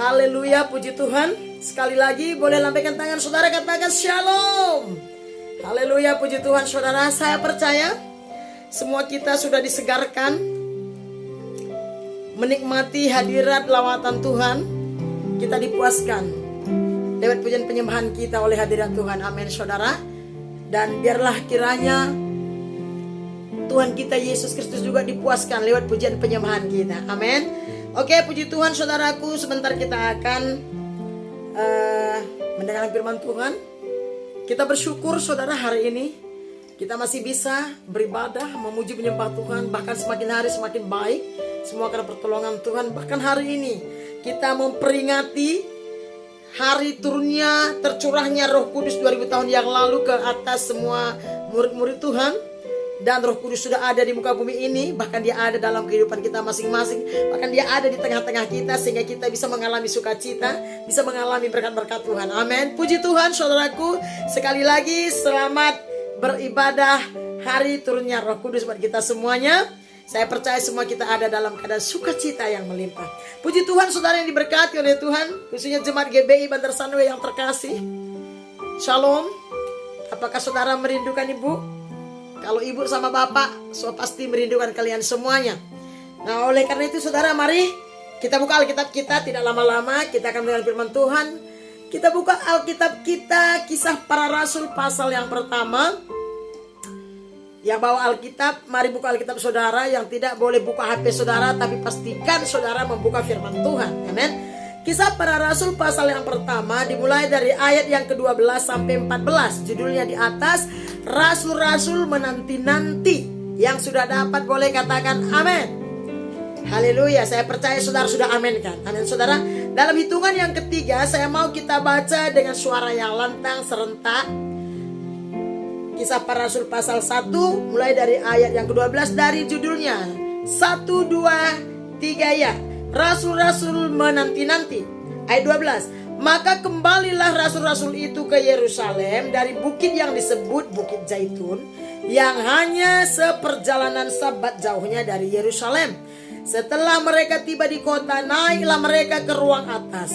Haleluya, puji Tuhan. Sekali lagi boleh lambaikan tangan saudara, katakan shalom. Haleluya, puji Tuhan saudara. Saya percaya semua kita sudah disegarkan menikmati hadirat lawatan Tuhan. Kita dipuaskan lewat pujian penyembahan kita oleh hadirat Tuhan. Amin saudara. Dan biarlah kiranya Tuhan kita Yesus Kristus juga dipuaskan lewat pujian penyembahan kita. Amin. Oke, puji Tuhan saudaraku. Sebentar kita akan mendengarkan firman Tuhan. Kita bersyukur saudara, hari ini kita masih bisa beribadah, memuji menyembah Tuhan. Bahkan semakin hari semakin baik, semua karena pertolongan Tuhan. Bahkan hari ini kita memperingati hari turunnya, tercurahnya Roh Kudus 2000 tahun yang lalu ke atas semua murid-murid Tuhan. Dan Roh Kudus sudah ada di muka bumi ini. Bahkan dia ada dalam kehidupan kita masing-masing. Bahkan dia ada di tengah-tengah kita, sehingga kita bisa mengalami sukacita, bisa mengalami berkat-berkat Tuhan. Amin. Puji Tuhan saudaraku. Sekali lagi selamat beribadah hari turunnya Roh Kudus buat kita semuanya. Saya percaya semua kita ada dalam keadaan sukacita yang melimpah. Puji Tuhan saudara yang diberkati oleh Tuhan, khususnya jemaat GBI Bantar Sanwe yang terkasih. Shalom. Apakah saudara merindukan ibu? Kalau ibu sama bapak, so pasti merindukan kalian semuanya. Nah, oleh karena itu saudara, mari kita buka Alkitab kita. Tidak lama-lama kita akan mendengar firman Tuhan. Kita buka Alkitab kita, Kisah Para Rasul pasal yang pertama. Yang bawa Alkitab, mari buka Alkitab saudara. Yang tidak boleh buka HP saudara, tapi pastikan saudara membuka firman Tuhan. Amin. Kisah Para Rasul pasal yang pertama dimulai dari ayat yang ke-12 sampai 14. Judulnya di atas, Rasul-Rasul menanti-nanti. Yang sudah dapat boleh katakan amin. Haleluya, saya percaya saudara sudah amin kan? Amin saudara. Dalam hitungan yang ketiga, saya mau kita baca dengan suara yang lantang serentak. Kisah Para Rasul pasal 1 mulai dari ayat yang ke-12 dari judulnya 1, 2, 3 ya. Rasul-rasul menanti-nanti. Ayat 12. Maka kembalilah rasul-rasul itu ke Yerusalem dari bukit yang disebut Bukit Zaitun, yang hanya seperjalanan sabat jauhnya dari Yerusalem. Setelah mereka tiba di kota, naiklah mereka ke ruang atas,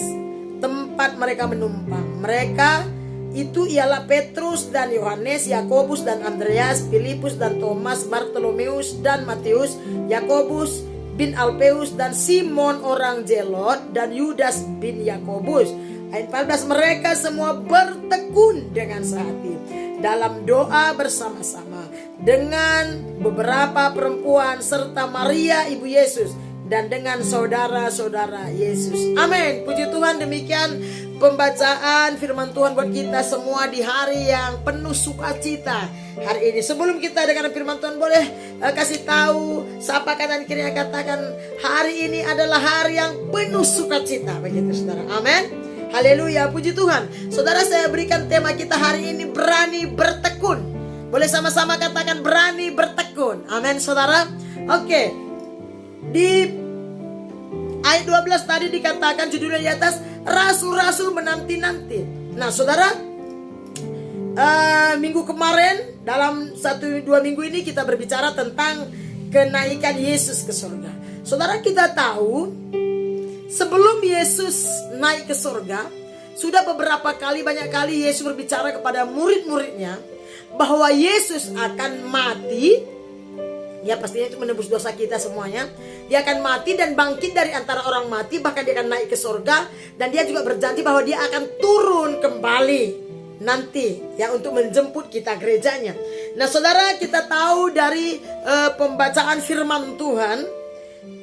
tempat mereka menumpang. Mereka itu ialah Petrus dan Yohanes, Yakobus dan Andreas, Filipus dan Thomas, Bartolomeus dan Matius, Yakobus bin Alpeus dan Simon orang Zelot, dan Yudas bin Yakobus. Ayat 14. Mereka semua bertekun dengan sehati dalam doa bersama-sama dengan beberapa perempuan serta Maria ibu Yesus dan dengan saudara-saudara Yesus. Amin. Puji Tuhan, demikian pembacaan firman Tuhan buat kita semua di hari yang penuh sukacita hari ini. Sebelum kita dengar firman Tuhan, boleh kasih tahu siapa kanan kiri yang katakan hari ini adalah hari yang penuh sukacita, begitu saudara. Amin. Haleluya, puji Tuhan. Saudara, saya berikan tema kita hari ini, berani bertekun. Boleh sama-sama katakan berani bertekun. Amin saudara. Oke. Di ayat 12 tadi dikatakan judulnya di atas, Rasul-rasul menanti-nanti. Nah saudara, minggu kemarin, dalam 1-2 minggu ini kita berbicara tentang kenaikan Yesus ke surga. Saudara, kita tahu sebelum Yesus naik ke surga, sudah beberapa kali, banyak kali Yesus berbicara kepada murid-muridnya bahwa Yesus akan mati. Ya, pastinya itu menebus dosa kita semuanya. Dia akan mati dan bangkit dari antara orang mati. Bahkan dia akan naik ke surga. Dan dia juga berjanji bahwa dia akan turun kembali nanti, ya, untuk menjemput kita gerejanya. Nah saudara, kita tahu dari pembacaan firman Tuhan,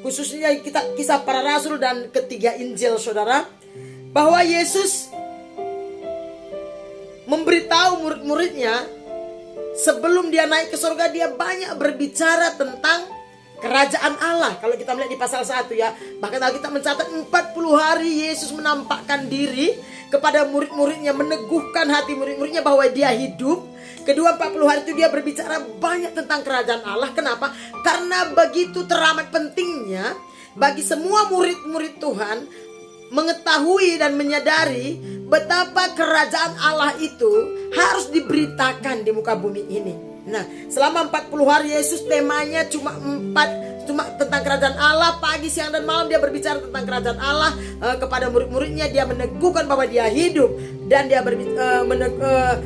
khususnya kita Kisah Para Rasul dan ketiga Injil saudara, bahwa Yesus memberitahu murid-muridnya sebelum dia naik ke surga, dia banyak berbicara tentang kerajaan Allah. Kalau kita melihat di pasal 1 ya, bahkan kita mencatat 40 hari Yesus menampakkan diri kepada murid-muridnya, meneguhkan hati murid-muridnya bahwa dia hidup. Kedua 40 hari itu dia berbicara banyak tentang kerajaan Allah. Kenapa? Karena begitu teramat pentingnya bagi semua murid-murid Tuhan mengetahui dan menyadari betapa kerajaan Allah itu harus diberitakan di muka bumi ini. Nah, selama 40 hari Yesus temanya cuma 4 cuma tentang kerajaan Allah. Pagi, siang, dan malam dia berbicara tentang kerajaan Allah kepada murid-muridnya. Dia meneguhkan bahwa dia hidup, dan dia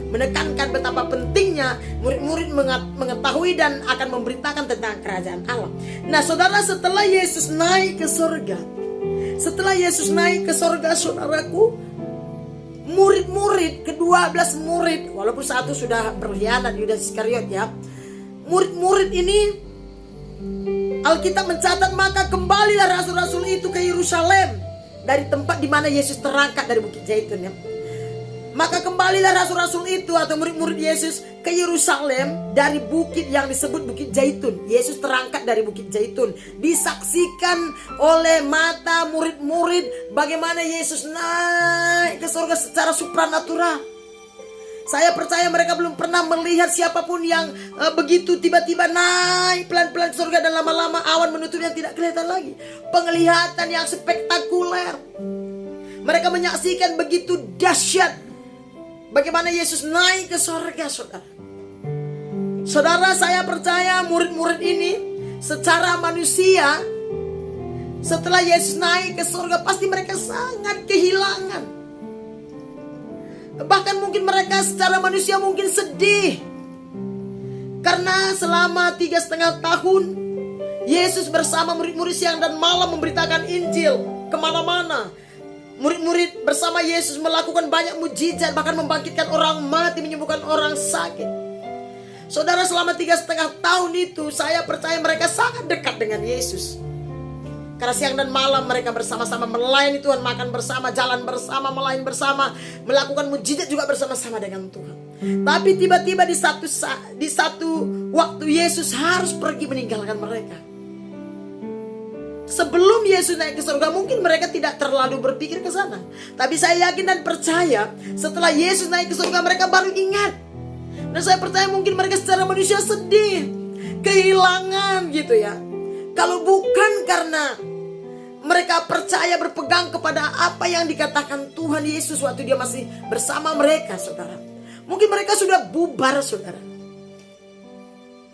menekankan betapa pentingnya murid-murid mengetahui dan akan memberitakan tentang kerajaan Allah. Nah saudara, setelah Yesus naik ke surga, saudaraku, murid-murid, ke-12 murid, walaupun satu sudah berkhianat, Yudas Iskariot ya, murid-murid ini Alkitab mencatat, maka kembalilah rasul-rasul itu ke Yerusalem, dari tempat di mana Yesus terangkat dari Bukit Zaitun ya. Maka kembalilah rasul-rasul itu atau murid-murid Yesus ke Yerusalem dari bukit yang disebut Bukit Zaitun. Yesus terangkat dari Bukit Zaitun, disaksikan oleh mata murid-murid bagaimana Yesus naik ke surga secara supranatural. Saya percaya mereka belum pernah melihat siapapun yang begitu tiba-tiba naik pelan-pelan ke surga dan lama-lama awan menutupnya tidak kelihatan lagi. Penglihatan yang spektakuler. Mereka menyaksikan begitu dahsyat bagaimana Yesus naik ke surga, saudara. Saudara, saya percaya murid-murid ini secara manusia, setelah Yesus naik ke surga, pasti mereka sangat kehilangan. Bahkan mungkin mereka secara manusia mungkin sedih, karena selama 3,5 tahun Yesus bersama murid-murid siang dan malam memberitakan Injil kemana-mana. Murid-murid bersama Yesus melakukan banyak mujizat, bahkan membangkitkan orang mati, menyembuhkan orang sakit. Saudara, selama 3,5 tahun itu saya percaya mereka sangat dekat dengan Yesus. Karena siang dan malam mereka bersama-sama melayani Tuhan, makan bersama, jalan bersama, melayani bersama, melakukan mujizat juga bersama-sama dengan Tuhan. Tapi tiba-tiba di satu waktu Yesus harus pergi meninggalkan mereka. Sebelum Yesus naik ke surga, mungkin mereka tidak terlalu berpikir ke sana. Tapi saya yakin dan percaya setelah Yesus naik ke surga, mereka baru ingat. Dan saya percaya mungkin mereka secara manusia sedih, kehilangan gitu ya. Kalau bukan karena mereka percaya, berpegang kepada apa yang dikatakan Tuhan Yesus waktu dia masih bersama mereka, saudara, mungkin mereka sudah bubar, saudara.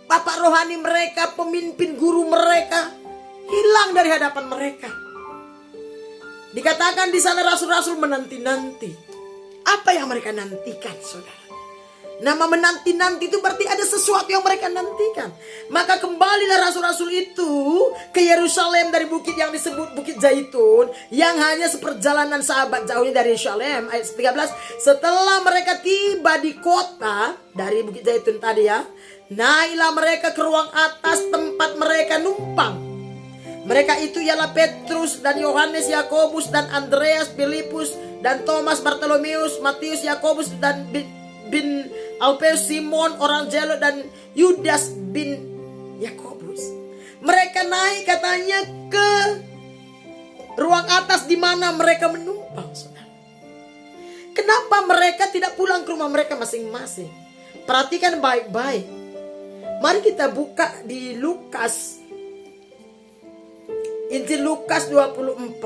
Bapak rohani mereka, pemimpin guru mereka hilang dari hadapan mereka. Dikatakan di sana rasul-rasul menanti-nanti. Apa yang mereka nantikan, saudara? Nama menanti-nanti itu berarti ada sesuatu yang mereka nantikan. Maka kembalilah rasul-rasul itu ke Yerusalem dari bukit yang disebut Bukit Zaitun, yang hanya seperjalanan sahabat jauhnya dari Yerusalem. Ayat 13, setelah mereka tiba di kota dari Bukit Zaitun tadi ya, naiklah mereka ke ruang atas tempat mereka numpang. Mereka itu ialah Petrus dan Yohanes, Yakobus dan Andreas, Filipus dan Thomas, Bartolomeus, Matius, Yakobus dan bin Alpeus, Simon orang Zelot dan Yudas bin Yakobus. Mereka naik katanya ke ruang atas di mana mereka menumpang, saudara. Kenapa mereka tidak pulang ke rumah mereka masing-masing? Perhatikan baik-baik. Mari kita buka di Lukas, Injil Lukas 24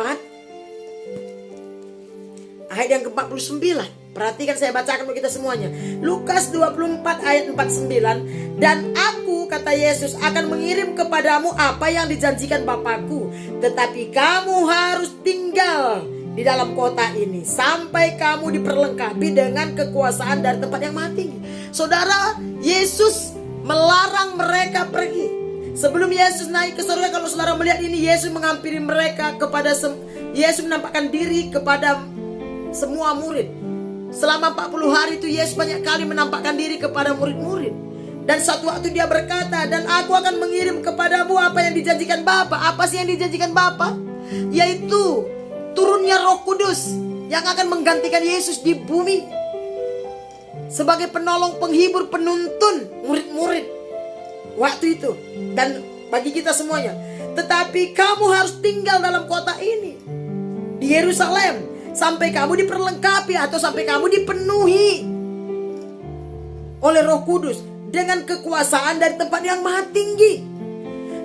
ayat yang ke-49. Perhatikan, saya bacakan untuk kita semuanya. Lukas 24 ayat 49. Dan aku, kata Yesus, akan mengirim kepadamu apa yang dijanjikan Bapakku. Tetapi kamu harus tinggal di dalam kota ini sampai kamu diperlengkapi dengan kekuasaan dari tempat yang maha tinggi. Saudara, Yesus melarang mereka pergi. Sebelum Yesus naik ke surga, kalau saudara melihat ini, Yesus menghampiri mereka Yesus menampakkan diri kepada semua murid. Selama 40 hari itu Yesus banyak kali menampakkan diri kepada murid-murid. Dan satu waktu dia berkata, dan aku akan mengirim kepadamu apa yang dijanjikan Bapa. Apa sih yang dijanjikan Bapa? Yaitu turunnya Roh Kudus yang akan menggantikan Yesus di bumi sebagai penolong, penghibur, penuntun murid-murid waktu itu dan bagi kita semuanya. Tetapi kamu harus tinggal dalam kota ini, di Yerusalem, sampai kamu diperlengkapi atau sampai kamu dipenuhi oleh Roh Kudus dengan kekuasaan dari tempat yang maha tinggi.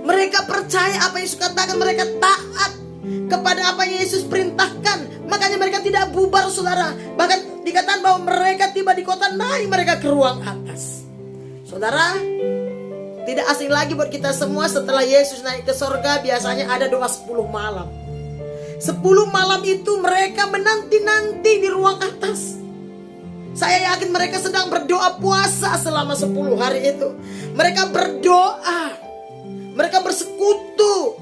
Mereka percaya apa yang Yesus katakan, mereka taat kepada apa yang Yesus perintahkan. Makanya mereka tidak bubar, saudara. Bahkan dikatakan bahwa mereka tiba di kota, naik mereka ke ruang atas. Saudara, Tidak asing lagi buat kita semua, setelah Yesus naik ke sorga biasanya ada doa 10 malam. 10 malam itu mereka menanti-nanti di ruang atas. Saya yakin mereka sedang berdoa puasa selama 10 hari itu. Mereka berdoa, mereka bersekutu,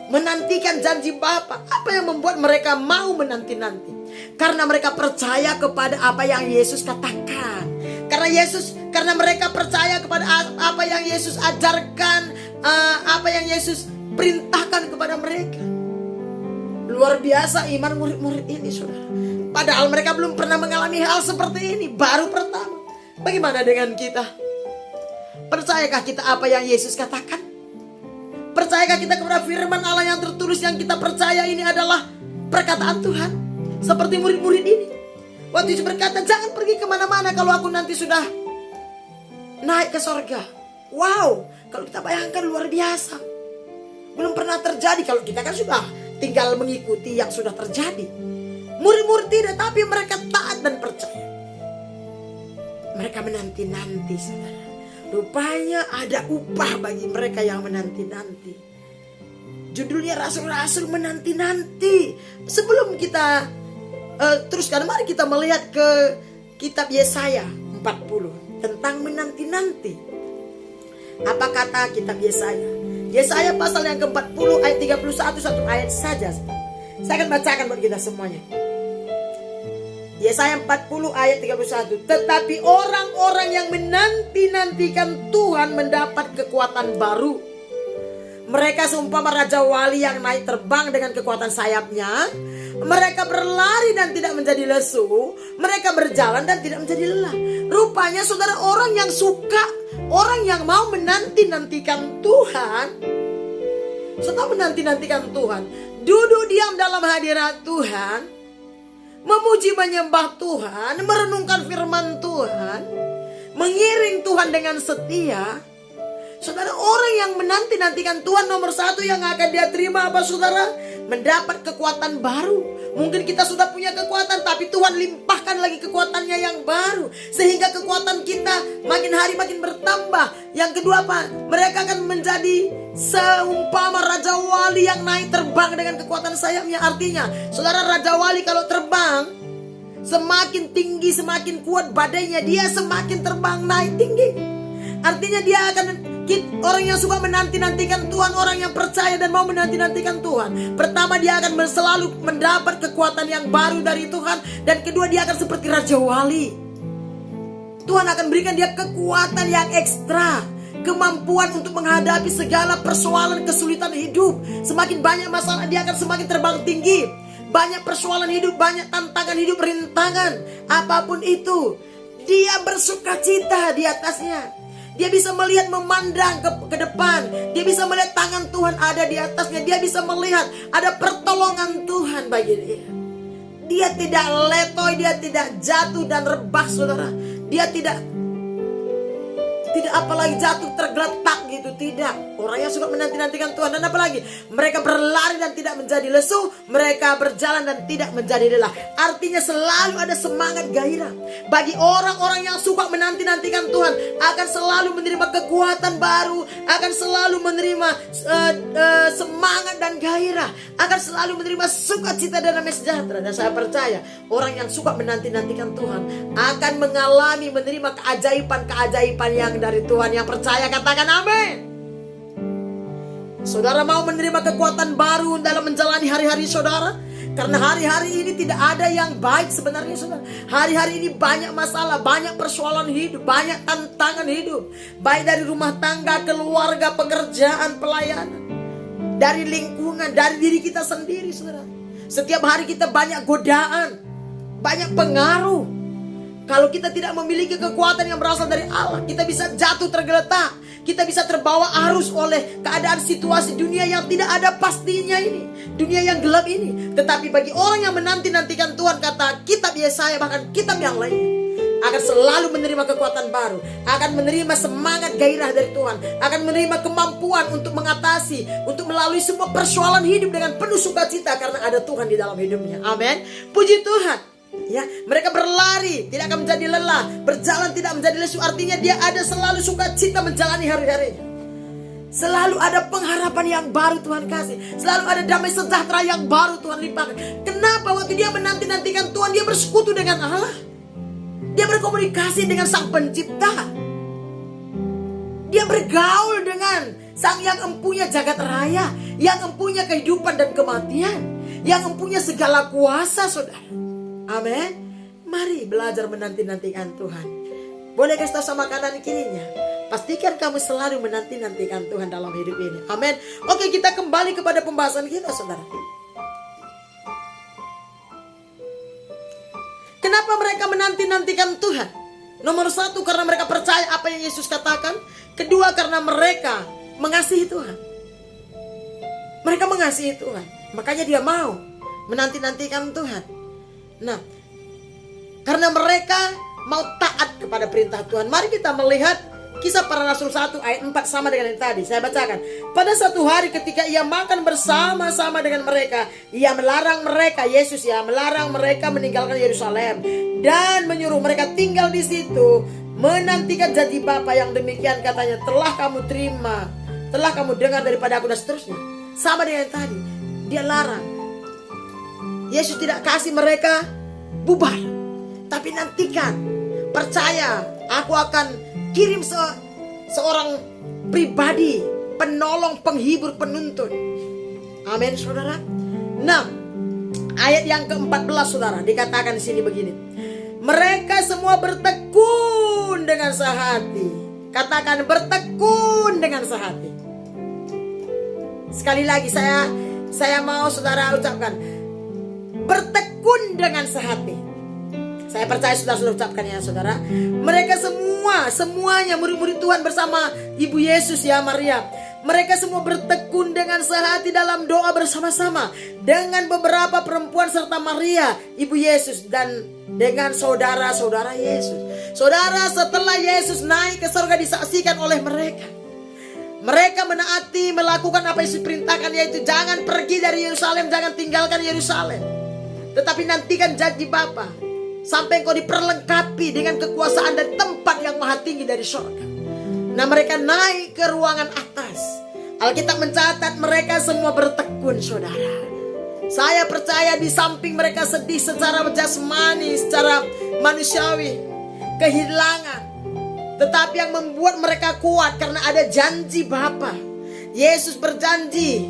menantikan janji Bapa. Apa yang membuat mereka mau menanti-nanti? Karena mereka percaya kepada apa yang Yesus katakan. Karena mereka percaya kepada apa yang Yesus ajarkan, apa yang Yesus perintahkan kepada mereka. Luar biasa iman murid-murid ini, saudara. Padahal mereka belum pernah mengalami hal seperti ini, baru pertama. Bagaimana dengan kita? Percayakah kita apa yang Yesus katakan? Percayakah kita kepada firman Allah yang tertulis yang kita percaya ini adalah perkataan Tuhan? Seperti murid-murid ini. Waktu Yesus berkata, jangan pergi kemana-mana kalau aku nanti sudah naik ke sorga. Wow, kalau kita bayangkan luar biasa. Belum pernah terjadi, kalau kita kan sudah tinggal mengikuti yang sudah terjadi. Murid-murid tidak, tapi mereka taat dan percaya. Mereka menanti-nanti, saudara. Rupanya ada upah bagi mereka yang menanti-nanti. Judulnya Rasul-Rasul menanti-nanti. Sebelum kita teruskan, mari kita melihat ke kitab Yesaya 40 tentang menanti-nanti. Apa kata kitab Yesaya? Yesaya pasal yang ke-40 ayat 31, satu ayat saja. Saya akan bacakan buat kita semuanya. Yesaya 40 ayat 31. Tetapi orang-orang yang menanti-nantikan Tuhan mendapat kekuatan baru. Mereka seumpama raja wali yang naik terbang dengan kekuatan sayapnya. Mereka berlari dan tidak menjadi lesu. Mereka berjalan dan tidak menjadi lelah. Rupanya saudara, orang yang suka, orang yang mau menanti-nantikan Tuhan, setelah menanti-nantikan Tuhan, duduk diam dalam hadirat Tuhan, memuji menyembah Tuhan, merenungkan firman Tuhan, mengiring Tuhan dengan setia. Saudara, orang yang menanti-nantikan Tuhan, nomor satu yang akan dia terima apa, saudara? Mendapat kekuatan baru. Mungkin kita sudah punya kekuatan, tapi Tuhan limpahkan lagi kekuatannya yang baru, sehingga kekuatan kita makin hari makin bertambah. Yang kedua apa? Mereka akan menjadi seumpama raja wali yang naik terbang dengan kekuatan sayapnya. Artinya, saudara, raja wali kalau terbang, semakin tinggi, semakin kuat badainya, dia semakin terbang naik tinggi. Artinya dia akan, orang yang suka menanti-nantikan Tuhan, orang yang percaya dan mau menanti-nantikan Tuhan, pertama dia akan selalu mendapat kekuatan yang baru dari Tuhan. Dan kedua, dia akan seperti raja wali. Tuhan akan berikan dia kekuatan yang ekstra, kemampuan untuk menghadapi segala persoalan kesulitan hidup. Semakin banyak masalah, dia akan semakin terbang tinggi. Banyak persoalan hidup, banyak tantangan hidup, rintangan, apapun itu, dia bersuka cita di atasnya. Dia bisa melihat, memandang ke depan. Dia bisa melihat tangan Tuhan ada di atasnya. Dia bisa melihat ada pertolongan Tuhan bagi dia. Dia tidak letoy, dia tidak jatuh dan rebah, saudara. Dia tidak apalagi jatuh tergeletak gitu, tidak. Orang yang suka menanti-nantikan Tuhan, dan apalagi mereka berlari dan tidak menjadi lesu, mereka berjalan dan tidak menjadi lelah. Artinya selalu ada semangat gairah. Bagi orang-orang yang suka menanti-nantikan Tuhan, akan selalu menerima kekuatan baru, akan selalu menerima semangat dan gairah, akan selalu menerima sukacita dan damai sejahtera. Dan saya percaya orang yang suka menanti-nantikan Tuhan akan mengalami, menerima keajaiban-keajaiban yang dari Tuhan. Yang percaya katakan amin. Saudara mau menerima kekuatan baru dalam menjalani hari-hari saudara? Karena hari-hari ini tidak ada yang baik sebenarnya, saudara. Hari-hari ini banyak masalah, banyak persoalan hidup, banyak tantangan hidup. Baik dari rumah tangga, keluarga, pekerjaan, pelayanan, dari lingkungan, dari diri kita sendiri, saudara. Setiap hari kita banyak godaan, banyak pengaruh. Kalau kita tidak memiliki kekuatan yang berasal dari Allah, kita bisa jatuh tergeletak. Kita bisa terbawa arus oleh keadaan situasi dunia yang tidak ada pastinya ini, dunia yang gelap ini. Tetapi bagi orang yang menanti-nantikan Tuhan, kata kitab Yesaya, bahkan kitab yang lain, akan selalu menerima kekuatan baru, akan menerima semangat gairah dari Tuhan, akan menerima kemampuan untuk mengatasi, untuk melalui semua persoalan hidup dengan penuh sukacita, karena ada Tuhan di dalam hidupnya. Amin. Puji Tuhan. Ya, mereka berlari tidak akan menjadi lelah, berjalan tidak menjadi lesu. Artinya dia ada selalu sukacita menjalani hari-harinya. Selalu ada pengharapan yang baru Tuhan kasih. Selalu ada damai sejahtera yang baru Tuhan limpahkan. Kenapa? Waktu dia menanti-nantikan Tuhan, dia bersekutu dengan Allah. Dia berkomunikasi dengan Sang Pencipta. Dia bergaul dengan Sang yang empunya jagat raya, yang empunya kehidupan dan kematian, yang empunya segala kuasa, saudara. Amin. Mari belajar menanti-nantikan Tuhan. Boleh kasih tahu sama kanan kirinya, pastikan kamu selalu menanti-nantikan Tuhan dalam hidup ini. Amin. Oke, kita kembali kepada pembahasan kita, saudara. Kenapa mereka menanti-nantikan Tuhan? Nomor satu, karena mereka percaya apa yang Yesus katakan. Kedua, karena mereka mengasihi Tuhan. Mereka mengasihi Tuhan, makanya dia mau menanti-nantikan Tuhan. Nah, karena mereka mau taat kepada perintah Tuhan. Mari kita melihat Kisah Para Rasul 1 ayat 4 sama dengan yang tadi. Saya bacakan. Pada satu hari ketika ia makan bersama-sama dengan mereka, ia melarang mereka, Yesus ya, melarang mereka meninggalkan Yerusalem dan menyuruh mereka tinggal di situ, menantikan janji Bapa yang demikian katanya telah kamu terima, telah kamu dengar daripada aku, dan seterusnya. Sama dengan yang tadi. Dia larang. Yesus tidak kasih mereka bubar, tapi nantikan. Percaya, aku akan kirim seorang pribadi, penolong, penghibur, penuntun. Amin, saudara. Nah, ayat yang ke-14, saudara, dikatakan di sini begini. Mereka semua bertekun dengan sehati. Katakan, bertekun dengan sehati. Sekali lagi saya mau saudara ucapkan, bertekun dengan sehati. Saya percaya sudah ucapkan ya, saudara. Mereka semuanya murid-murid Tuhan bersama Ibu Yesus ya, Maria. Mereka semua bertekun dengan sehati dalam doa bersama-sama dengan beberapa perempuan serta Maria, Ibu Yesus, dan dengan saudara-saudara Yesus. Saudara, setelah Yesus naik ke surga disaksikan oleh mereka. Mereka menaati, melakukan apa yang diperintahkan, yaitu jangan pergi dari Yerusalem, jangan tinggalkan Yerusalem, tetapi nantikan janji Bapa sampai engkau diperlengkapi dengan kekuasaan dan tempat yang maha tinggi dari surga. Nah, mereka naik ke ruangan atas. Alkitab mencatat mereka semua bertekun, saudara. Saya percaya di samping mereka sedih secara jasmani, secara manusiawi, kehilangan, tetapi yang membuat mereka kuat karena ada janji Bapa. Yesus berjanji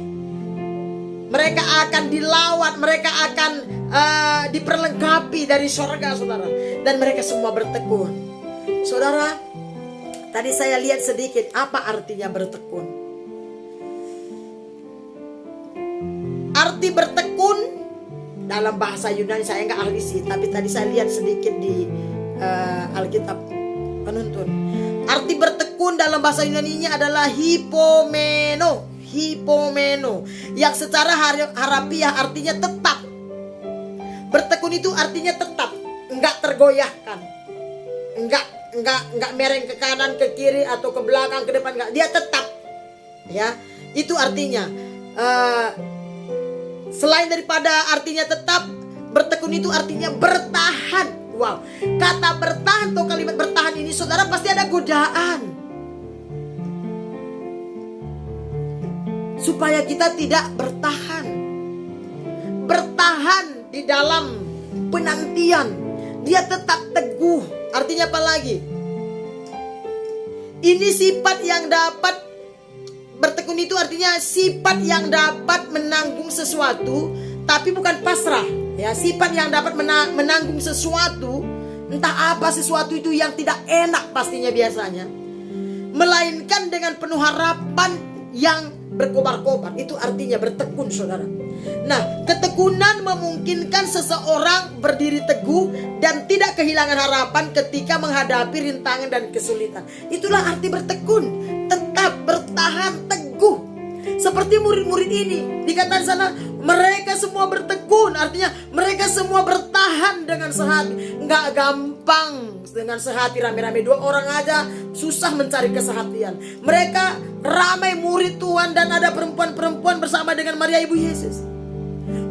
mereka akan dilawat, mereka akan diperlengkapi dari surga, saudara. Dan mereka semua bertekun. Saudara, tadi saya lihat sedikit apa artinya bertekun. Arti bertekun dalam bahasa Yunani, saya nggak ahli sih, tapi tadi saya lihat sedikit di Alkitab penuntun. Arti bertekun dalam bahasa Yunani-nya adalah hipomeno, yang secara harafiah artinya tetap. Bertekun itu artinya tetap, enggak tergoyahkan, enggak mereng ke kanan, ke kiri, atau ke belakang, ke depan, enggak. Dia tetap, ya. Itu artinya. Selain daripada artinya tetap, bertekun itu artinya bertahan. Wow, kata bertahan atau kalimat bertahan ini, saudara, pasti ada godaan supaya kita tidak bertahan di dalam penantian. Dia tetap teguh. Artinya apa lagi? Ini sifat yang dapat bertekun, itu artinya sifat yang dapat menanggung sesuatu, tapi bukan pasrah. Ya, sifat yang dapat menanggung sesuatu, entah apa sesuatu itu yang tidak enak pastinya biasanya, melainkan dengan penuh harapan yang berkobar-kobar. Itu artinya bertekun, saudara. Nah, ketekunan memungkinkan seseorang berdiri teguh dan tidak kehilangan harapan ketika menghadapi rintangan dan kesulitan. Itulah arti bertekun, tetap bertahan teguh. Seperti murid-murid ini, dikatakan sana mereka semua bertekun, artinya mereka semua bertahan dengan sehati. Enggak gampang dengan sehati rame-rame, 2 orang aja susah mencari kesehatian. Mereka ramai murid Tuhan dan ada perempuan-perempuan bersama dengan Maria Ibu Yesus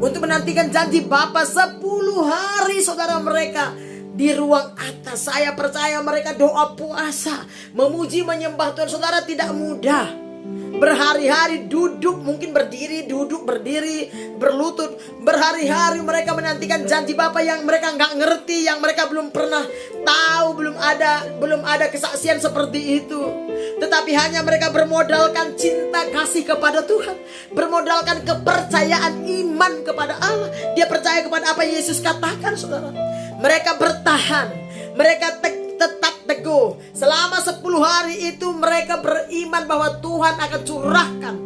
untuk menantikan janji Bapa 10 hari, saudara. Mereka di ruang atas, saya percaya mereka doa puasa, memuji menyembah Tuhan. Saudara, tidak mudah. berhari-hari duduk, mungkin berdiri, duduk, berdiri, berlutut. Berhari-hari mereka menantikan janji Bapa yang mereka nggak ngerti, yang mereka belum pernah tahu, belum ada kesaksian seperti itu. Tetapi hanya mereka bermodalkan cinta kasih kepada Tuhan, bermodalkan kepercayaan iman kepada Allah. Dia percaya kepada apa yang Yesus katakan, saudara. Mereka bertahan, mereka tetap teguh. Selama 10 hari itu mereka beriman bahwa Tuhan akan curahkan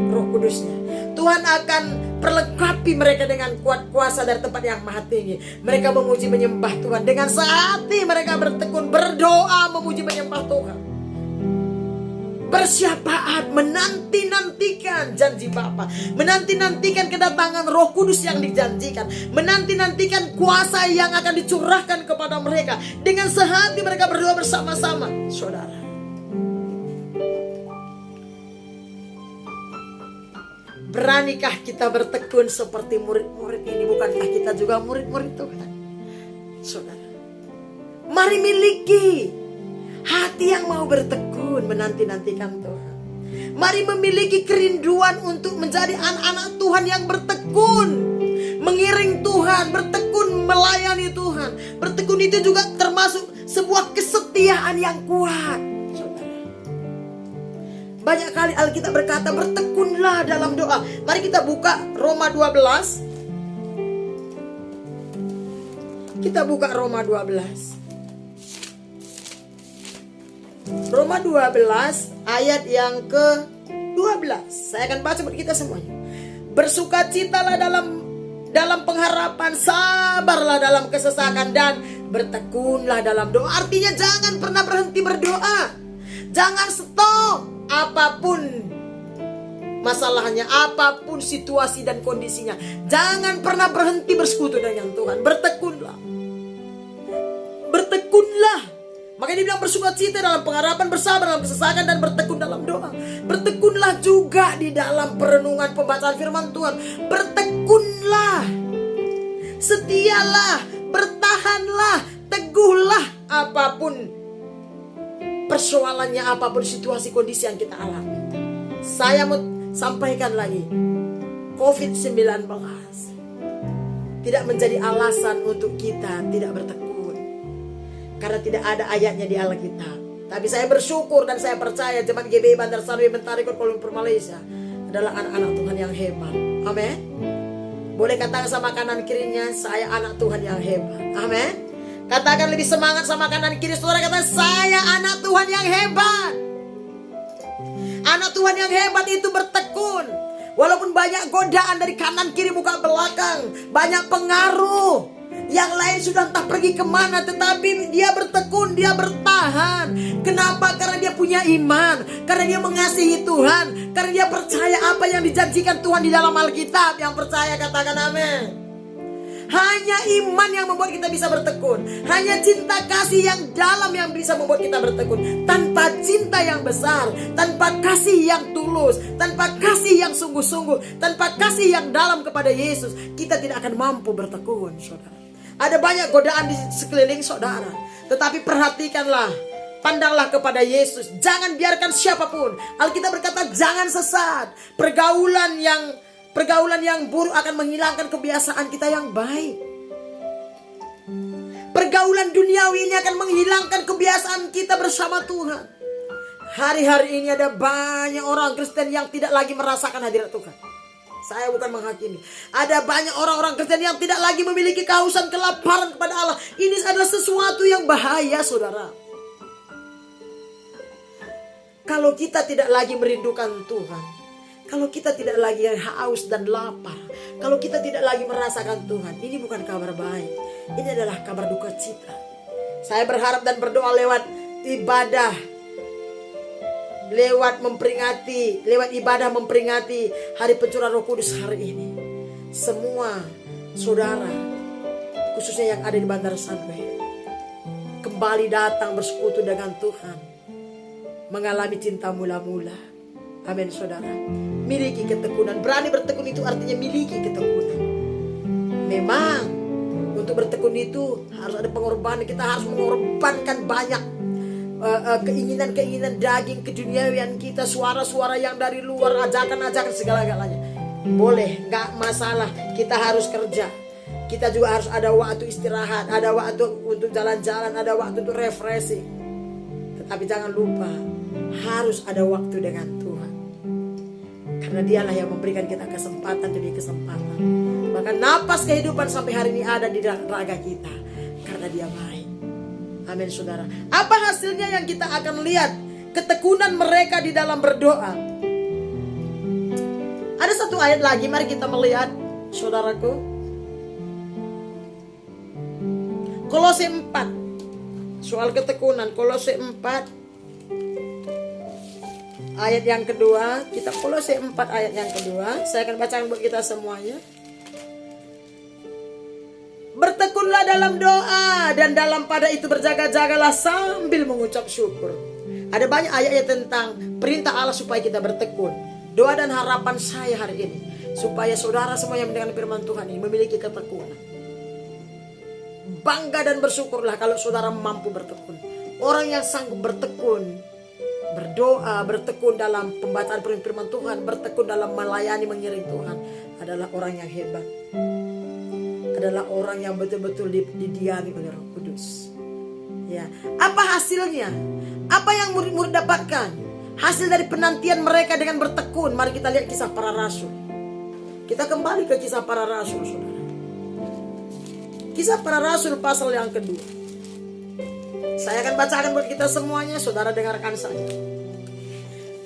Roh Kudusnya. Tuhan akan perlengkapi mereka dengan kuat kuasa dari tempat yang maha tinggi. Mereka memuji menyembah Tuhan. Dengan sehati mereka bertekun, berdoa, memuji menyembah Tuhan. Bersyafaat, menanti-nantikan janji Bapa, menanti-nantikan kedatangan Roh Kudus yang dijanjikan, menanti-nantikan kuasa yang akan dicurahkan kepada mereka. Dengan sehati mereka berdoa bersama-sama, saudara. Beranikah kita bertekun seperti murid-murid ini? Bukankah kita juga murid-murid Tuhan, saudara? Mari miliki hati yang mau bertekun, menanti-nantikan Tuhan. Mari memiliki kerinduan untuk menjadi anak-anak Tuhan yang bertekun, mengiring Tuhan, bertekun melayani Tuhan. Bertekun itu juga termasuk sebuah kesetiaan yang kuat, saudara. Banyak kali Alkitab berkata bertekunlah dalam doa. Mari kita buka Roma 12. Kita buka Roma 12. Roma 12 ayat yang ke-12. Saya akan baca buat kita semuanya. Bersukacitalah dalam pengharapan, sabarlah dalam kesesakan, dan bertekunlah dalam doa. Artinya jangan pernah berhenti berdoa. Jangan stop. Apapun masalahnya, apapun situasi dan kondisinya, jangan pernah berhenti bersekutu dengan Tuhan. Bertekunlah. Bertekunlah. Makanya dia bilang bersukacita dalam pengharapan, bersabar dalam kesesakan, dan bertekun dalam doa. Bertekunlah juga di dalam perenungan pembacaan firman Tuhan. Bertekunlah. Setialah, bertahanlah, teguhlah apapun persoalannya, apapun situasi kondisi yang kita alami. Saya mau sampaikan lagi, COVID-19 tidak menjadi alasan untuk kita tidak bertekun, karena tidak ada ayatnya di Alkitab. Tapi saya bersyukur dan saya percaya jemaat GBI Bandar Sarwi Mentari Kuala Lumpur Malaysia adalah anak-anak Tuhan yang hebat. Amin. Boleh katakan sama kanan kirinya, saya anak Tuhan yang hebat. Amin. Katakan lebih semangat sama kanan kiri saudara, kata saya anak Tuhan yang hebat. Anak Tuhan yang hebat itu bertekun. Walaupun banyak godaan dari kanan kiri muka belakang, banyak pengaruh, yang lain sudah entah pergi kemana, tetapi dia bertekun, dia bertahan. Kenapa? Karena dia punya iman, karena dia mengasihi Tuhan, karena dia percaya apa yang dijanjikan Tuhan di dalam Alkitab. Yang percaya katakan amin. Hanya iman yang membuat kita bisa bertekun. Hanya cinta kasih yang dalam yang bisa membuat kita bertekun. Tanpa cinta yang besar, tanpa kasih yang tulus, tanpa kasih yang sungguh-sungguh, tanpa kasih yang dalam kepada Yesus, kita tidak akan mampu bertekun, saudara. Ada banyak godaan di sekeliling saudara, tetapi perhatikanlah, pandanglah kepada Yesus. Jangan biarkan siapapun. Alkitab berkata jangan sesat. Pergaulan yang buruk akan menghilangkan kebiasaan kita yang baik. Pergaulan duniawi ini akan menghilangkan kebiasaan kita bersama Tuhan. Hari-hari ini ada banyak orang Kristen yang tidak lagi merasakan hadirat Tuhan. Saya bukan menghakimi. Ada banyak orang-orang Kristen yang tidak lagi memiliki kehausan, kelaparan kepada Allah. Ini adalah sesuatu yang bahaya, saudara. Kalau kita tidak lagi merindukan Tuhan, kalau kita tidak lagi haus dan lapar, kalau kita tidak lagi merasakan Tuhan, ini bukan kabar baik. Ini adalah kabar duka cita. Saya berharap dan berdoa lewat ibadah, lewat ibadah memperingati Hari Pencurahan Roh Kudus hari ini, semua saudara, khususnya yang ada di Bandar Sarwi, kembali datang bersekutu dengan Tuhan, mengalami cinta mula-mula. Amin, saudara. Miliki ketekunan. Berani bertekun itu artinya miliki ketekunan. Memang untuk bertekun itu harus ada pengorbanan. Kita harus mengorbankan banyak keinginan-keinginan daging keduniawian kita, suara-suara yang dari luar, ajakan-ajakan segala-galanya. Boleh, gak masalah. Kita harus kerja. Kita juga harus ada waktu istirahat, ada waktu untuk jalan-jalan, ada waktu untuk refreshing. Tetapi jangan lupa, harus ada waktu dengan Tuhan. Karena dialah yang memberikan kita kesempatan demi kesempatan. Bahkan napas kehidupan sampai hari ini ada di raga kita. Karena dia baik. Amin saudara. Apa hasilnya yang kita akan lihat? Ketekunan mereka di dalam berdoa. Ada satu ayat lagi, mari kita melihat saudaraku. Kolose 4. Soal ketekunan, Kolose 4 ayat yang kedua. Kita Kolose 4 ayat yang kedua. Saya akan bacakan buat kita semuanya. Bertekunlah dalam doa, dan dalam pada itu berjaga-jagalah sambil mengucap syukur. Ada banyak ayat tentang perintah Allah supaya kita bertekun. Doa dan harapan saya hari ini, supaya saudara semua yang mendengar firman Tuhan ini memiliki ketekunan. Bangga dan bersyukurlah kalau saudara mampu bertekun. Orang yang sanggup bertekun, berdoa, bertekun dalam pembacaan firman Tuhan, bertekun dalam melayani, mengiring Tuhan, adalah orang yang hebat. Adalah orang yang betul-betul didiami oleh Roh Kudus. Ya, apa hasilnya? Apa yang murid-murid dapatkan? Hasil dari penantian mereka dengan bertekun. Mari kita lihat kisah para rasul. Kita kembali ke kisah para rasul, saudara. Kisah para rasul pasal yang kedua. Saya akan bacakan buat kita semuanya, saudara dengarkan saja.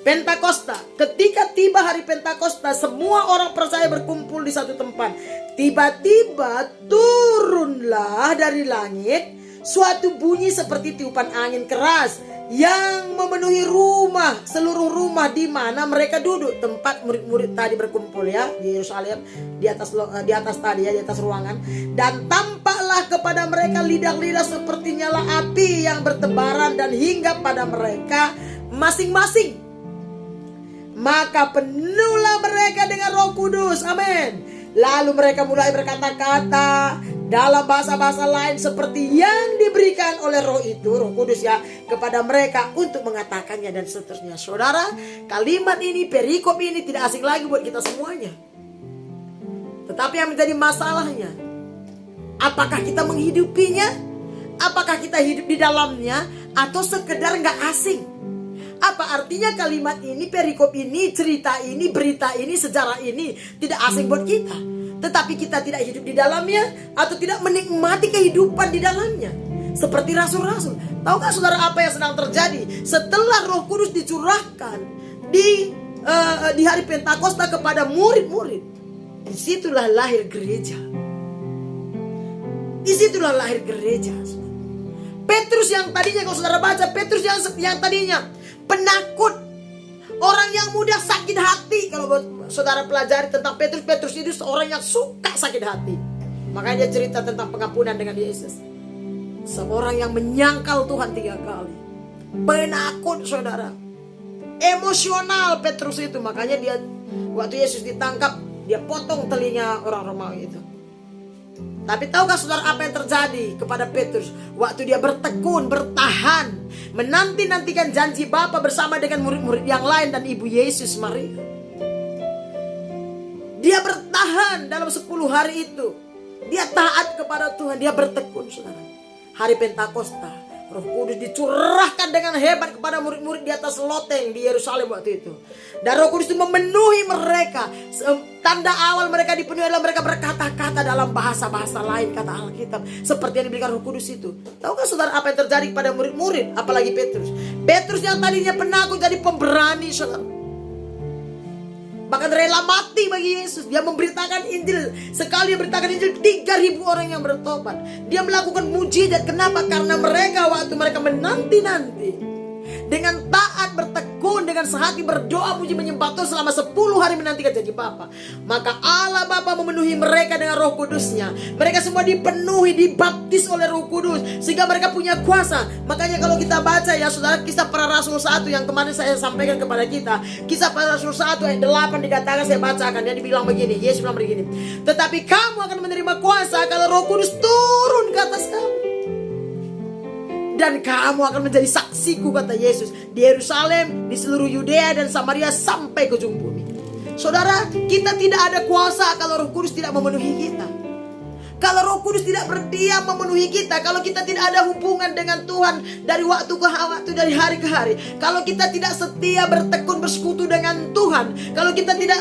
Pentakosta. Ketika tiba hari Pentakosta, semua orang percaya berkumpul di satu tempat. Tiba-tiba turunlah dari langit suatu bunyi seperti tiupan angin keras yang memenuhi seluruh rumah di mana mereka duduk. Tempat murid-murid tadi berkumpul ya, di Yerusalem, di atas ruangan. Dan tampaklah kepada mereka lidah-lidah seperti nyala api yang bertebaran dan hinggap pada mereka masing-masing. Maka penuhlah mereka dengan Roh Kudus. Amin. Lalu mereka mulai berkata-kata dalam bahasa-bahasa lain seperti yang diberikan oleh Roh itu, Roh Kudus ya, kepada mereka untuk mengatakannya dan seterusnya. Saudara, kalimat ini, perikop ini tidak asing lagi buat kita semuanya. Tetapi yang menjadi masalahnya, apakah kita menghidupinya? Apakah kita hidup di dalamnya? Atau sekedar gak asing? Apa artinya kalimat ini, perikop ini, cerita ini, berita ini, sejarah ini tidak asing buat kita? Tetapi kita tidak hidup di dalamnya atau tidak menikmati kehidupan di dalamnya. Seperti rasul-rasul. Tahukah saudara apa yang sedang terjadi? Setelah Roh Kudus dicurahkan di hari Pentakosta kepada murid-murid, disitulah lahir gereja. Disitulah lahir gereja. Petrus yang tadinya, kalau saudara baca, Petrus yang tadinya penakut, orang yang mudah sakit hati. Kalau saudara pelajari tentang Petrus itu seorang yang suka sakit hati. Makanya dia cerita tentang pengampunan dengan Yesus. Seorang yang menyangkal Tuhan 3 kali. Penakut saudara. Emosional Petrus itu. Makanya dia waktu Yesus ditangkap, dia potong telinga orang Romawi itu. Tapi tahukah saudara apa yang terjadi kepada Petrus? Waktu dia bertekun, bertahan, menanti-nantikan janji Bapa bersama dengan murid-murid yang lain dan Ibu Yesus Maria. Dia bertahan dalam 10 hari itu. Dia taat kepada Tuhan, dia bertekun saudara. Hari Pentakosta, Roh Kudus dicurahkan dengan hebat kepada murid-murid di atas loteng di Yerusalem waktu itu. Dan Roh Kudus itu memenuhi mereka. Tanda awal mereka dipenuhi adalah mereka berkata-kata dalam bahasa-bahasa lain, kata Alkitab, seperti yang diberikan Roh Kudus itu. Tahukah saudara apa yang terjadi kepada murid-murid? Apalagi Petrus. Petrus yang tadinya penakut jadi pemberani saudara. Bahkan rela mati bagi Yesus. Dia memberitakan Injil. Sekali dia beritakan Injil, 3.000 orang yang bertobat. Dia melakukan mujizat. Kenapa? Karena mereka waktu mereka menanti-nanti, dengan taat, bertekun, dengan sehati berdoa, puji menyembah Tuhan selama 10 hari menantikan janji Bapa. Maka Allah Bapa memenuhi mereka dengan Roh Kudusnya. Mereka semua dipenuhi, dibaptis oleh Roh Kudus, sehingga mereka punya kuasa. Makanya kalau kita baca ya saudara, kisah para rasul 1 yang kemarin saya sampaikan kepada kita, kisah para rasul 1 ayat 8 dikatakan, saya bacakan. Dia dibilang begini, Yesus bilang begini, tetapi kamu akan menerima kuasa kalau Roh Kudus turun ke atas kamu. Dan kamu akan menjadi saksiku, kata Yesus, di Yerusalem, di seluruh Yudea dan Samaria sampai ke ujung bumi. Saudara, kita tidak ada kuasa kalau Roh Kudus tidak memenuhi kita. Kalau Roh Kudus tidak berdiam memenuhi kita, kalau kita tidak ada hubungan dengan Tuhan dari waktu ke waktu, dari hari ke hari, kalau kita tidak setia bertekun bersekutu dengan Tuhan, kalau kita tidak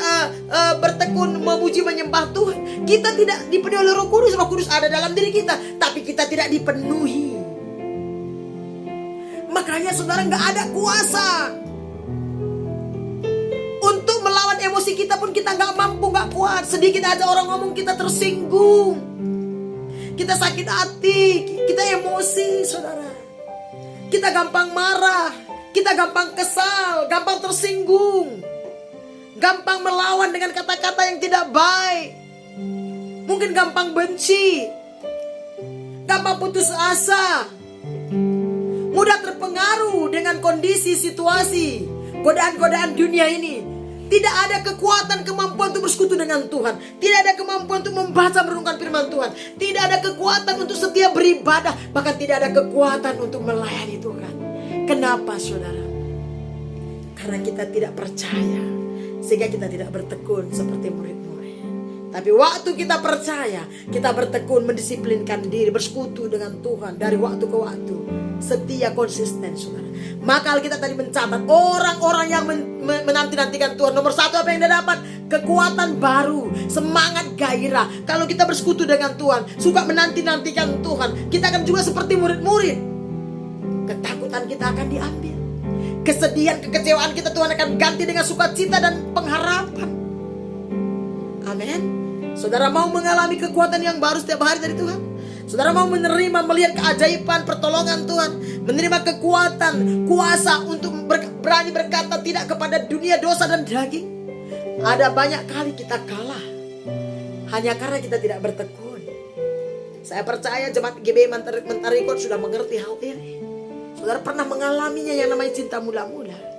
bertekun memuji menyembah Tuhan, kita tidak dipenuhi oleh Roh Kudus. Roh Kudus ada dalam diri kita, tapi kita tidak dipenuhi. Makanya saudara, gak ada kuasa untuk melawan emosi kita pun. Kita gak mampu, gak kuat. Sedikit aja orang ngomong kita tersinggung, kita sakit hati, kita emosi, saudara. Kita gampang marah, kita gampang kesal, gampang tersinggung, gampang melawan dengan kata-kata yang tidak baik. Mungkin gampang benci, gampang putus asa, mudah terpengaruh dengan kondisi, situasi, godaan-godaan dunia ini. Tidak ada kekuatan, kemampuan untuk bersekutu dengan Tuhan. Tidak ada kemampuan untuk membaca merenungkan firman Tuhan. Tidak ada kekuatan untuk setia beribadah. Bahkan tidak ada kekuatan untuk melayani Tuhan. Kenapa, saudara? Karena kita tidak percaya, sehingga kita tidak bertekun seperti murid-murid. Tapi waktu kita percaya, kita bertekun, mendisiplinkan diri, bersekutu dengan Tuhan dari waktu ke waktu, setia, konsisten, saudara. Maka Alkitab tadi mencatat orang-orang yang menanti-nantikan Tuhan. Nomor satu, apa yang dia dapat? Kekuatan baru, semangat, gairah. Kalau kita bersekutu dengan Tuhan, suka menanti-nantikan Tuhan, kita akan juga seperti murid-murid. Ketakutan kita akan diambil, kesedihan, kekecewaan kita Tuhan akan ganti dengan sukacita dan pengharapan. Amin. Saudara mau mengalami kekuatan yang baru setiap hari dari Tuhan? Saudara mau menerima, melihat keajaiban, pertolongan Tuhan, menerima kekuatan, kuasa untuk berani berkata tidak kepada dunia, dosa dan daging? Ada banyak kali kita kalah hanya karena kita tidak bertekun. Saya percaya jemaat GBI Mentarikot sudah mengerti hal ini. Saudara pernah mengalaminya yang namanya cinta mula-mula.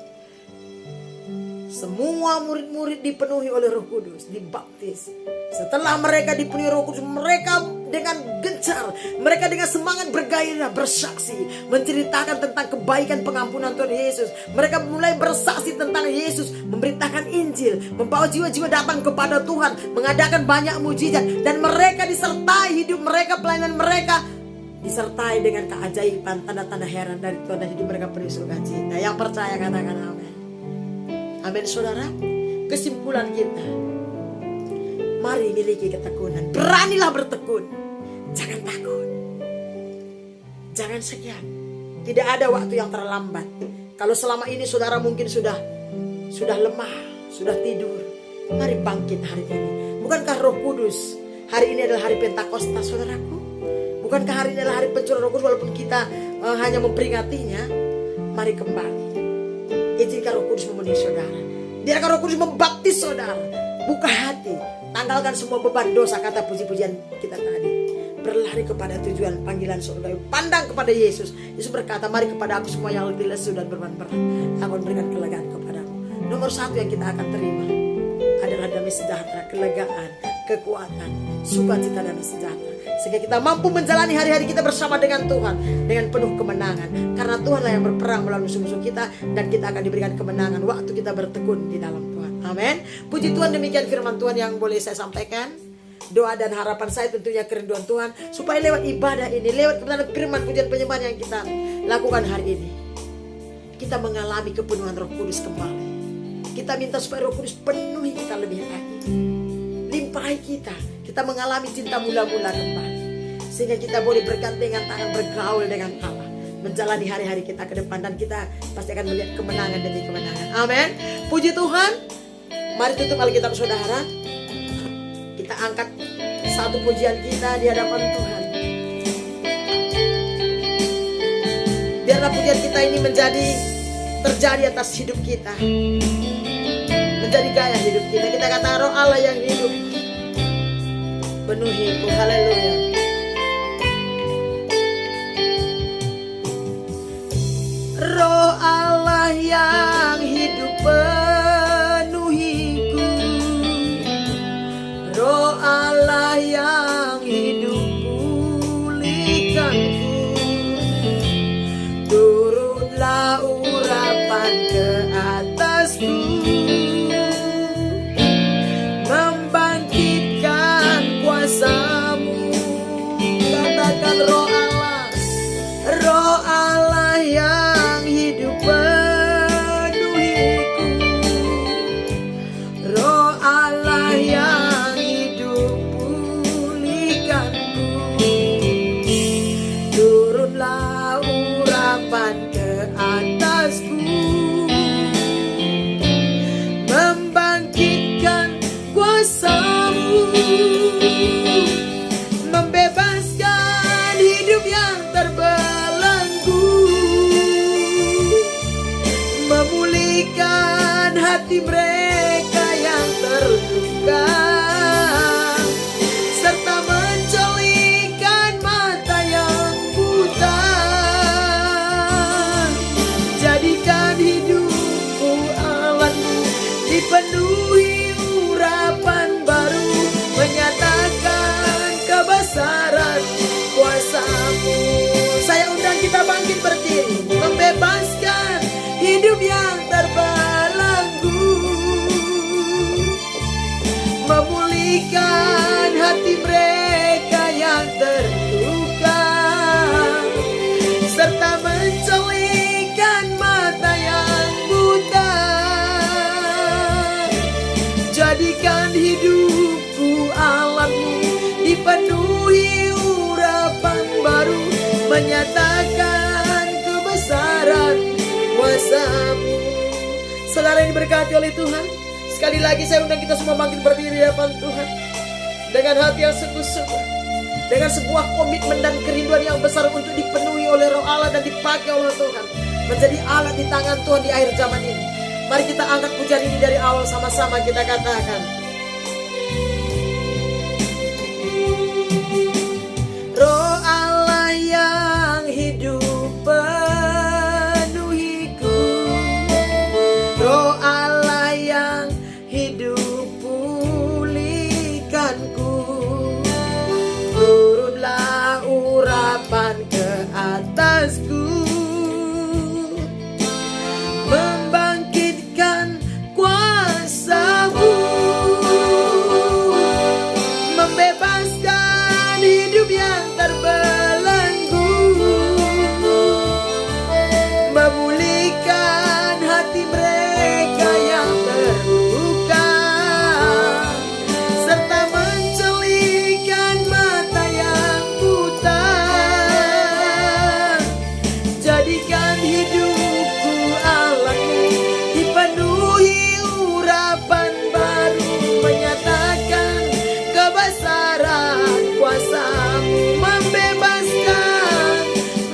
Semua murid-murid dipenuhi oleh Roh Kudus, dibaptis. Setelah mereka dipenuhi Roh Kudus, mereka dengan gencar, mereka dengan semangat bergairah, bersaksi, menceritakan tentang kebaikan pengampunan Tuhan Yesus. Mereka mulai bersaksi tentang Yesus, memberitakan Injil, membawa jiwa-jiwa datang kepada Tuhan, mengadakan banyak mujizat. Dan mereka disertai hidup mereka, pelayanan mereka disertai dengan keajaiban, tanda-tanda heran dari Tuhan, dan hidup mereka penuh sukacita. Yang percaya katakan amin. Amin, saudara. Kesimpulan kita, mari miliki ketekunan. Beranilah bertekun. Jangan takut, jangan segan. Tidak ada waktu yang terlambat. Kalau selama ini saudara mungkin sudah lemah, sudah tidur, mari bangkit hari ini. Bukankah Roh Kudus hari ini adalah hari Pentakosta, saudaraku? Bukankah hari ini adalah hari pencurahan Roh Kudus? Walaupun kita hanya memperingatinya, mari kembali. Izinkan Roh Kudus memenuhi saudara. Biarkan Roh Kudus membaptis saudara. Buka hati, tanggalkan semua beban dosa, kata puji-pujian kita tadi. Berlari kepada tujuan panggilan surga. Pandang kepada Yesus. Yesus berkata, mari kepada aku semua yang letih lesu dan beban berat, aku memberikan kelegaan kepadamu. Nomor satu yang kita akan terima adalah damai sejahtera, kelegaan, kekuatan, sukacita dan sejahtera. Sehingga kita mampu menjalani hari-hari kita bersama dengan Tuhan dengan penuh kemenangan. Karena Tuhanlah yang berperang melawan musuh-musuh kita, dan kita akan diberikan kemenangan waktu kita bertekun di dalam Tuhan. Amin. Puji Tuhan, demikian firman Tuhan yang boleh saya sampaikan. Doa dan harapan saya tentunya kerinduan Tuhan, supaya lewat ibadah ini, lewat kebenaran firman, pujian penyembahan yang kita lakukan hari ini, kita mengalami kepenuhan Roh Kudus kembali. Kita minta supaya Roh Kudus penuhi kita lebih lagi, limpahi kita. Kita mengalami cinta mula-mula kembali, sehingga kita boleh bergandengan tangan, bergaul dengan Allah, menjalani hari-hari kita ke depan, dan kita pasti akan melihat kemenangan demi kemenangan. Amin. Puji Tuhan. Mari tutup Alkitab saudara. Kita angkat satu pujian kita di hadapan Tuhan. Biarlah pujian kita ini terjadi atas hidup kita, menjadi gaya hidup kita. Kita kata, Roh Allah yang hidup, penuhiku. Haleluya. Roh Allah yang hidup, penuhiku. Roh Allah yang hidup, pulihkanku. menyatakan kebesaran kuasa-Mu. Saudara yang diberkati oleh Tuhan, sekali lagi saya undang kita semua makin berdiri di hadapan Tuhan dengan hati yang sungguh-sungguh, dengan sebuah komitmen dan kerinduan yang besar untuk dipenuhi oleh Roh Allah dan dipakai oleh Tuhan menjadi alat di tangan Tuhan di akhir zaman ini. Mari kita angkat pujian ini dari awal, sama-sama kita katakan. Roh Allah yang hidup penuhiku, Roh Allah yang hidup pulihkanku, turunlah urapan ke atasku, membangkitkan kuasa-Mu, membebaskan hidup yang terbelenggu, memulihkan hati mereka yang terluka, serta mencelihkan mata yang buta. Jadikan hidupku Allah-Mu dipenuhi urapan baru, menyatakan kebesaran kuasa-Mu,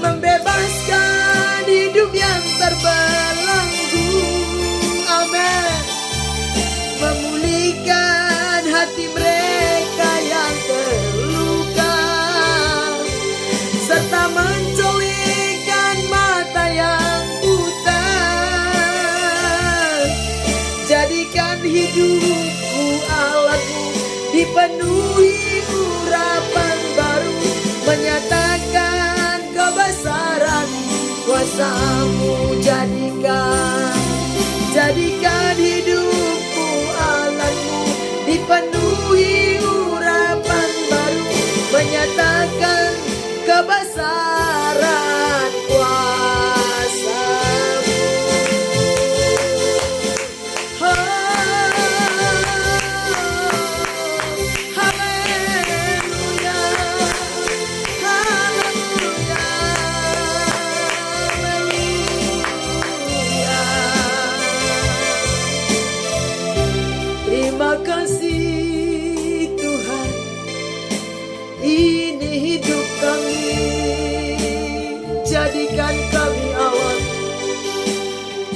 membebaskan hidup yang terbelenggu. Amin. Memulihkan hati mereka yang terluka, serta mencelihkan mata yang buta. Jadikan hidupku Allah-Mu dipenuhi urapan baru, menyatakan kebesaran kuasa-Mu. Jadikan hidupku Allah-Mu dipenuhi urapan baru, menyatakan kebesaran kuasa-Mu. Haleluya, haleluya, haleluya. Terima kasih Tuhan, ini hidup kami, jadikan kami awal,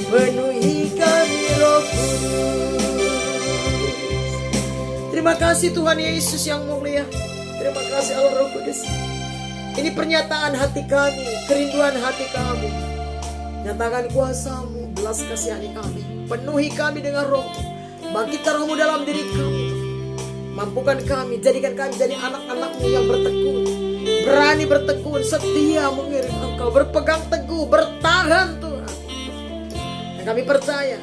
penuhi kami Roh Kudus. Terima kasih Tuhan Yesus yang mulia, terima kasih Allah Roh Kudus. Ini pernyataan hati kami, kerinduan hati kami. Nyatakan kuasa-Mu, belas kasihani kami, penuhi kami dengan Roh-Mu, bangkitkan Roh-Mu dalam diri kami. Mampukan kami, jadikan kami jadi anak-anak-Mu yang bertekun, berani bertekun, setia mengiring Engkau, berpegang teguh, bertahan Tuhan. Dan kami percaya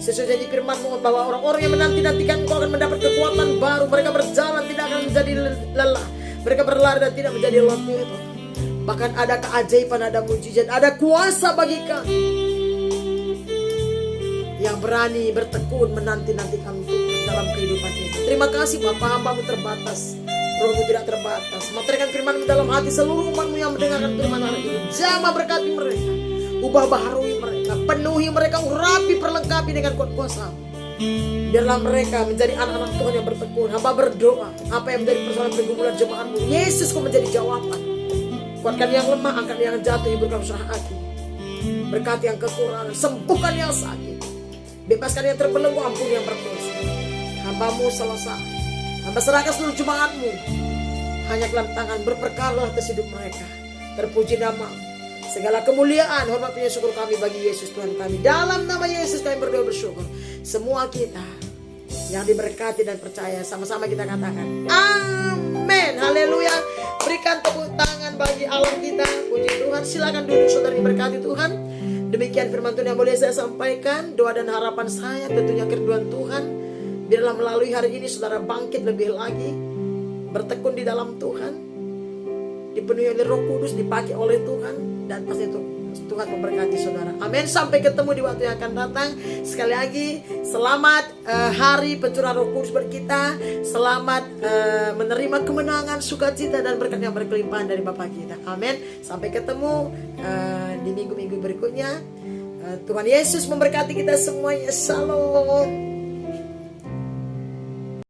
sesuai janji firman-Mu bahwa orang-orang yang menanti-nantikan Engkau akan mendapat kekuatan baru. Mereka berjalan tidak akan menjadi lelah, mereka berlari dan tidak menjadi letih. Bahkan ada keajaiban, ada mujizat, ada kuasa bagi kami yang berani bertekun menanti-nantikan Tuhan dalam kehidupan ini. Terima kasih Bapa, hamba-Mu terbatas, Roh-Mu tidak terbatas. Materikan firman-Mu dalam hati seluruh umat-Mu yang mendengarkan firman hari ini. Jamah berkati mereka, ubah baharui mereka, penuhi mereka, urapi, perlengkapi dengan kuat kuasa-Mu. Biarlah mereka menjadi anak-anak Tuhan yang bertekun. Hamba berdoa, apa yang menjadi persoalan pergumulan jemaat-Mu, Yesus Kau menjadi jawaban. Kuatkan yang lemah, angkat yang jatuh, hiburkan usaha hati. Berkati yang kekurangan, sembuhkan yang sakit, bebaskan yang terbelenggu, ampuni yang berdosa. Hamba-Mu selesai. Hamba serahkan seluruh jemaat-Mu hanya dalam tangan, berperkara atas hidup mereka. Terpuji nama, segala kemuliaan, hormat, punya syukur kami bagi Yesus Tuhan kami. Dalam nama Yesus kami berdoa bersyukur. Semua kita yang diberkati dan percaya, sama-sama kita katakan amin. Haleluya. Berikan tepuk tangan bagi Allah kita. Puji Tuhan. Silakan duduk saudara diberkati Tuhan. Demikian firman Tuhan yang boleh saya sampaikan. Doa dan harapan saya tentunya kerinduan Tuhan, biarlah melalui hari ini saudara bangkit lebih lagi, bertekun di dalam Tuhan, dipenuhi oleh Roh Kudus, dipakai oleh Tuhan, dan pasti itu Tuhan memberkati saudara. Amin. Sampai ketemu di waktu yang akan datang. Sekali lagi selamat hari pencurahan Roh Kudus bagi kita. Selamat menerima kemenangan, sukacita dan berkat yang berkelimpahan dari Bapa kita. Amin. Sampai ketemu di minggu-minggu berikutnya. Tuhan Yesus memberkati kita semuanya. Shalom.